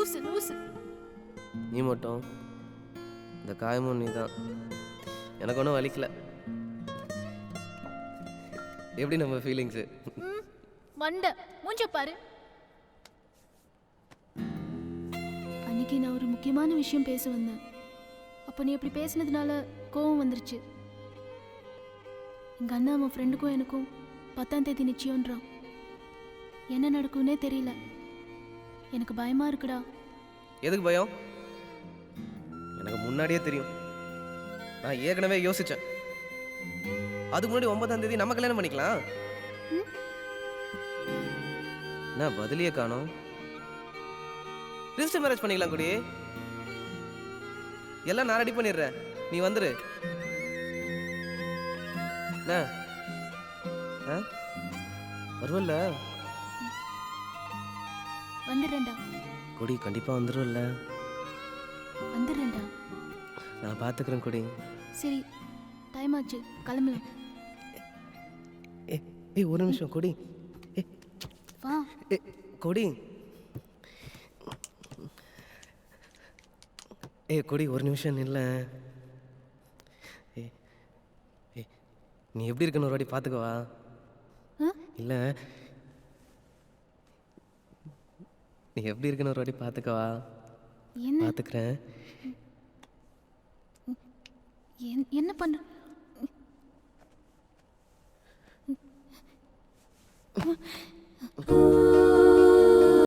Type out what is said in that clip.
லூசு லூசு. நீ மட்டும் இந்த காயமும் நீ தான். எனக்கு ஒன்றும் வலிக்கல. எப்படி நம்ம ஃபீலிங்ஸு? மண்டை மூஞ்ச பாரு. அன்னைக்கு நான் ஒரு முக்கியமான விஷயம் பேச வந்தேன். அப்போ நீ இப்படி பேசினதுனால கோவம் வந்துருச்சு. எங்கள் அண்ணா அவன் ஃப்ரெண்டுக்கும் எனக்கும் 10ஆம் தேதி நிச்சயம்ன்றான். என்ன நடக்கும்னே தெரியல. எனக்கு பயமா இருக்குடா. எதுக்கு பயம்? எனக்கு முன்னாடியே தெரியும். நான் ஏற்கனவே யோசித்தேன். அதுக்கு முன்னாடி 9ஆம் தேதி நம்ம கல்யாணம் பண்ணிக்கலாம். என்ன பதிலியே காணோம்? ரிஜிஸ்டர் மேரேஜ் பண்ணிக்கலாம் கூடி. எல்லாம் நான் ரெடி பண்ணிடுறேன், நீ வந்துரு. என்ன வருவல்ல? வந்துடுறேன்டா. கொடி கண்டிப்பா வந்துருவல்ல? வந்துடுறேன்டா. நான் பார்த்துக்கிறேன் கொடி. சரி, டைம் ஆச்சு, கிளம்பலாம். ஏய் ஒரு நிமிஷம் கொடி. வா. கொடி. கொடி ஒரு நிமிஷம் இல்லை. நீ எப்படி இருக்கணும் ஒரு வாட்டி பார்த்துக்கவா? இல்லை, நீ எப்படி இருக்கணும் ஒரு வாட்டி பார்த்துக்கவா? பார்த்துக்கிறேன். என்ன பண்ண?